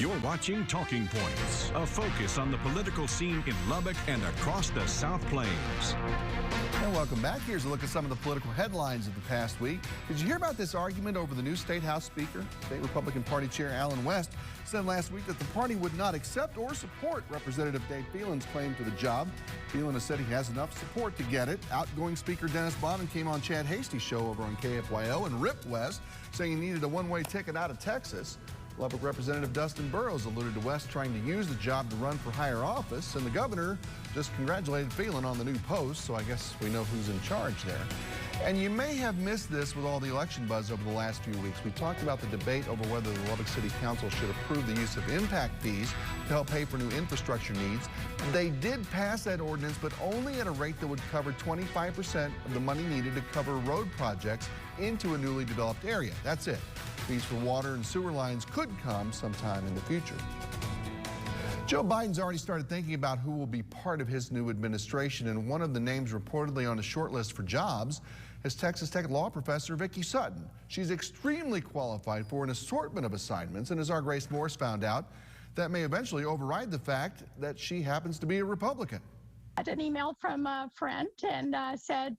You're watching Talking Points, a focus on the political scene in Lubbock and across the South Plains. And welcome back. Here's a look at some of the political headlines of the past week. Did you hear about this argument over the new State House Speaker? State Republican Party Chair Alan West said last week that the party would not accept or support Representative Dave Phelan's claim for the job. Phelan has said he has enough support to get it. Outgoing Speaker Dennis Bodden came on Chad Hasty's show over on KFYO and ripped West, saying he needed a one-way ticket out of Texas. Lubbock Representative Dustin Burrows alluded to West trying to use the job to run for higher office, and the governor just congratulated Phelan on the new post, so I guess we know who's in charge there. And you may have missed this with all the election buzz over the last few weeks. We talked about the debate over whether the Lubbock City Council should approve the use of impact fees to help pay for new infrastructure needs. They did pass that ordinance, but only at a rate that would cover 25% of the money needed to cover road projects into a newly developed area. That's it. Fees for water and sewer lines could come sometime in the future. Joe Biden's already started thinking about who will be part of his new administration, and one of the names reportedly on the short list for jobs is Texas Tech law professor Vicki Sutton. She's extremely qualified for an assortment of assignments, and as our Grace Morris found out, that may eventually override the fact that she happens to be a Republican. I had an email from a friend and said,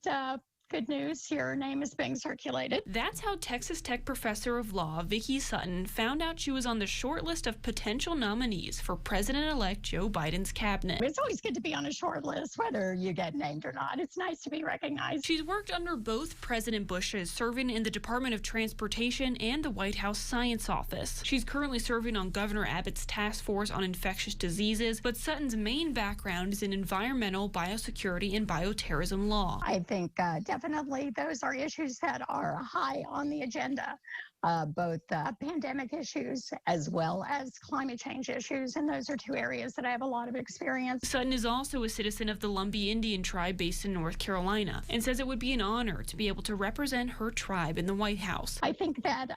good news, your name is being circulated. That's how Texas Tech professor of law Vicki Sutton found out she was on the short list of potential nominees for President-elect Joe Biden's cabinet. It's always good to be on a short list, whether you get named or not. It's nice to be recognized. She's worked under both President Bushes, serving in the Department of Transportation and the White House Science Office. She's currently serving on Governor Abbott's task force on infectious diseases, but Sutton's main background is in environmental, biosecurity, and bioterrorism law. I think definitely those are issues that are high on the agenda, both pandemic issues as well as climate change issues, and those are two areas that I have a lot of experience. Sutton is also a citizen of the Lumbee Indian tribe based in North Carolina and says it would be an honor to be able to represent her tribe in the White House. I think that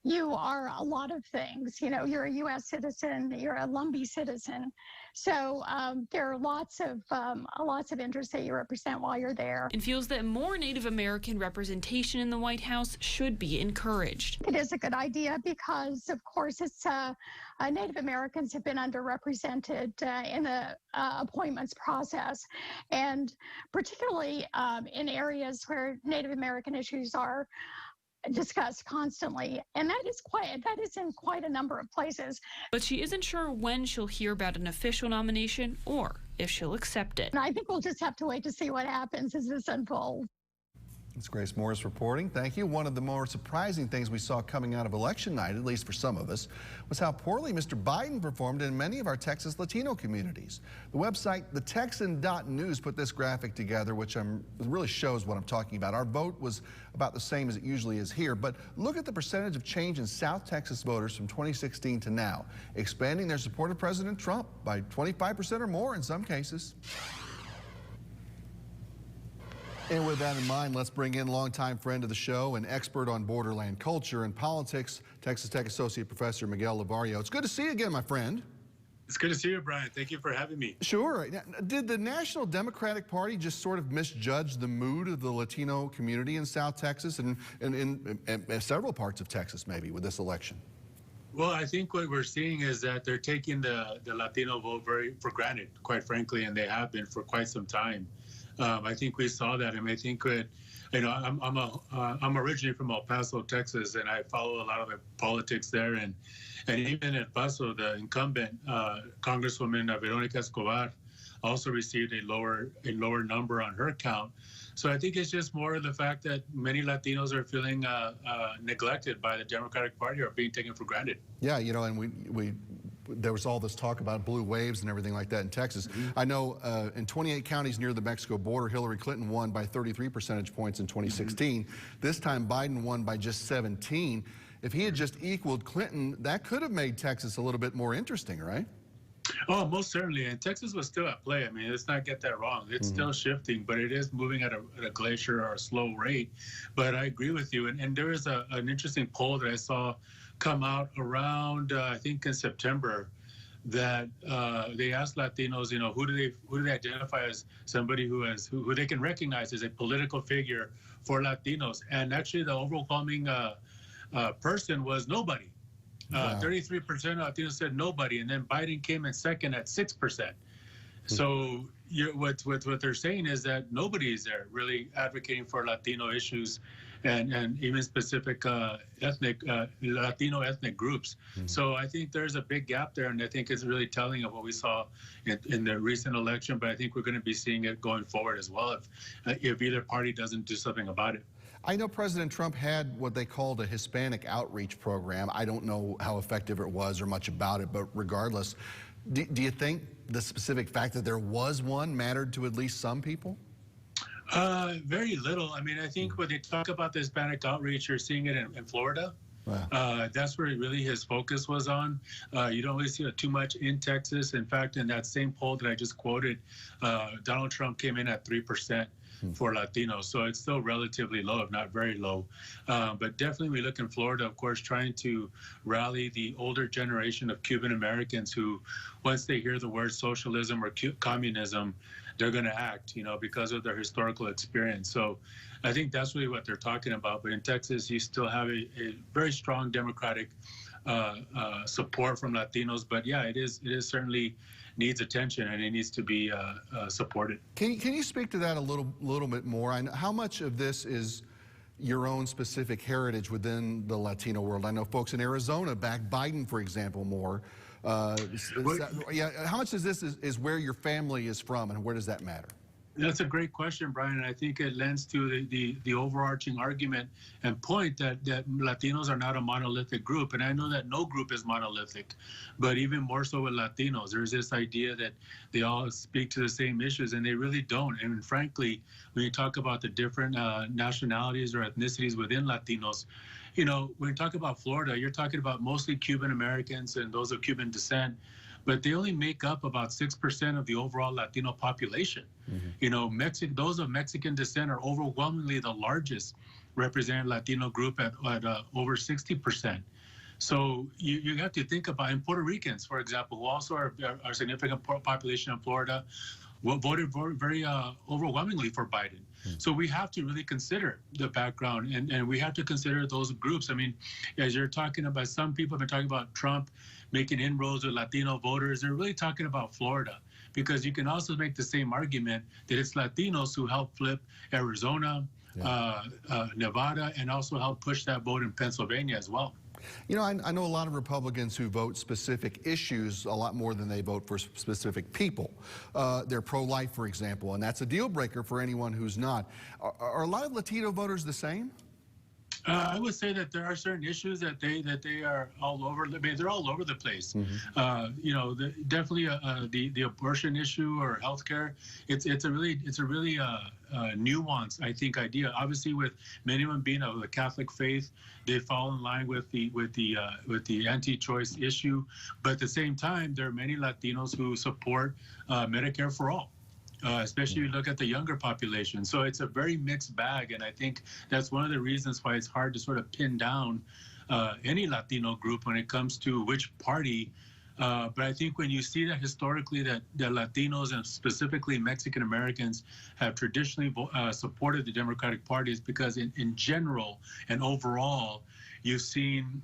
you are a lot of things. You know, you're a U.S. citizen, you're a Lumbee citizen, so there are lots of interests that you represent while you're there. And feels that more Native American representation in the White House should be encouraged. It is a good idea because, of course, it's Native Americans have been underrepresented in the appointments process, and particularly in areas where Native American issues are discussed constantly, and that is in quite a number of places. But she isn't sure when she'll hear about an official nomination or if she'll accept it. And I think we'll just have to wait to see what happens as this unfolds. It's Grace Morris reporting. Thank you. One of the more surprising things we saw coming out of election night, at least for some of us, was how poorly Mr. Biden performed in many of our Texas Latino communities. The website thetexan.news put this graphic together, which really shows what I'm talking about. Our vote was about the same as it usually is here, but look at the percentage of change in South Texas voters from 2016 to now, expanding their support of President Trump by 25% or more in some cases. And with that in mind, let's bring in longtime friend of the show and expert on borderland culture and politics, Texas Tech Associate Professor Miguel Lavario. It's good to see you again, my friend. It's good to see you, Brian. Thank you for having me. Sure. Did the National Democratic Party just sort of misjudge the mood of the Latino community in South Texas and in several parts of Texas maybe with this election? Well, I think what we're seeing is that they're taking the Latino vote for granted, quite frankly, and they have been for quite some time. I think we saw that, and I think that, you know, I'm originally from El Paso, Texas, and I follow a lot of the politics there, and even at Paso, the incumbent Congresswoman Veronica Escobar also received a lower number on her count. So I think it's just more of the fact that many Latinos are feeling neglected by the Democratic Party or being taken for granted. Yeah, you know, and there was all this talk about blue waves and everything like that in Texas. I know in 28 counties near the Mexico border, Hillary Clinton won by 33 percentage points in 2016. This time Biden won by just 17. If he had just equaled Clinton, that could have made Texas a little bit more interesting, right? Oh, most certainly. And Texas was still at play. I mean, let's not get that wrong. It's still shifting, but it is moving at a glacier or a slow rate. But I agree with you. And there is an interesting poll that I saw come out around, I think in September, that they asked Latinos, you know, who do they identify as somebody who they can recognize as a political figure for Latinos. And actually the overwhelming person was nobody. Wow. 33% of Latinos said nobody, and then Biden came in second at 6%. So what they're saying is that nobody is there really advocating for Latino issues, and even specific Latino ethnic groups. So I think there's a big gap there, and I think it's really telling of what we saw in the recent election. But I think we're going to be seeing it going forward as well if either party doesn't do something about it. I know President Trump had what they called a Hispanic outreach program. I don't know how effective it was or much about it, but regardless, do you think the specific fact that there was one mattered to at least some people? Very little. I mean, I think when they talk about the Hispanic outreach, you're seeing it in Florida. Wow. That's where really his focus was on. You don't really see it too much in Texas. In fact, in that same poll that I just quoted, Donald Trump came in at 3% for Latinos. So it's still relatively low, if not very low. But definitely we look in Florida, of course, trying to rally the older generation of Cuban Americans who, once they hear the word socialism or communism, they're going to act, because of their historical experience. So I think that's really what they're talking about. But in Texas, you still have a very strong Democratic support from Latinos. But yeah, it is certainly needs attention, and it needs to be supported. Can you speak to that a little bit more? How much of this is your own specific heritage within the Latino world? I know folks in Arizona back Biden, for example, more. How much of this is where your family is from, and where does that matter? That's a great question, Brian, and I think it lends to the overarching argument and point that Latinos are not a monolithic group. And I know that no group is monolithic, but even more so with Latinos. There's this idea that they all speak to the same issues, and they really don't. And frankly, when you talk about the different nationalities or ethnicities within Latinos, when you talk about Florida, you're talking about mostly Cuban Americans and those of Cuban descent, but they only make up about 6% of the overall Latino population. Those of Mexican descent are overwhelmingly the largest represented Latino group at over 60%. So you have to think about, and Puerto Ricans, for example, who also are a significant population in Florida, voted very overwhelmingly for Biden. So we have to really consider the background, and we have to consider those groups. I mean, as you're talking about, some people have been talking about Trump making inroads with Latino voters. They're really talking about Florida, because you can also make the same argument that it's Latinos who helped flip Arizona, Nevada, and also helped push that vote in Pennsylvania as well. I know a lot of Republicans who vote specific issues a lot more than they vote for specific people. They're pro-life, for example, and that's a deal breaker for anyone who's not. Are a lot of Latino voters the same? I would say that there are certain issues that they are all over. I mean, they're all over the place. Definitely the abortion issue or healthcare. It's a really nuanced, I think, idea. Obviously, with many of them being of the Catholic faith, they fall in line with the anti-choice issue. But at the same time, there are many Latinos who support Medicare for all. Especially if you look at the younger population. So it's a very mixed bag, and I think that's one of the reasons why it's hard to sort of pin down any Latino group when it comes to which party. But I think when you see that historically that Latinos and specifically Mexican Americans have traditionally supported the Democratic Party, is because in general and overall, you've seen,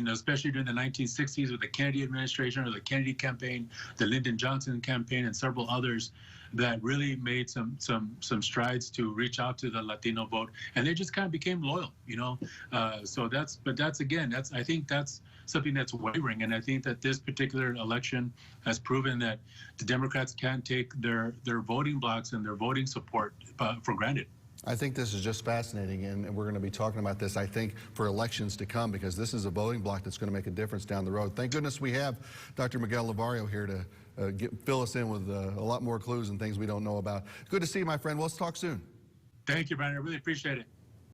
especially during the 1960s with the Kennedy administration or the Kennedy campaign, the Lyndon Johnson campaign, and several others, that really made some strides to reach out to the Latino vote, and they just kind of became loyal, So I think that's something that's wavering, and I think that this particular election has proven that the Democrats can't take their voting blocks and their voting support for granted. I think this is just fascinating, and we're going to be talking about this, I think, for elections to come, because this is a voting block that's going to make a difference down the road. Thank goodness we have Dr. Miguel Lavario here to fill us in with a lot more clues and things we don't know about. Good to see you, my friend. Let's talk soon. Thank you, Bryan. I really appreciate it.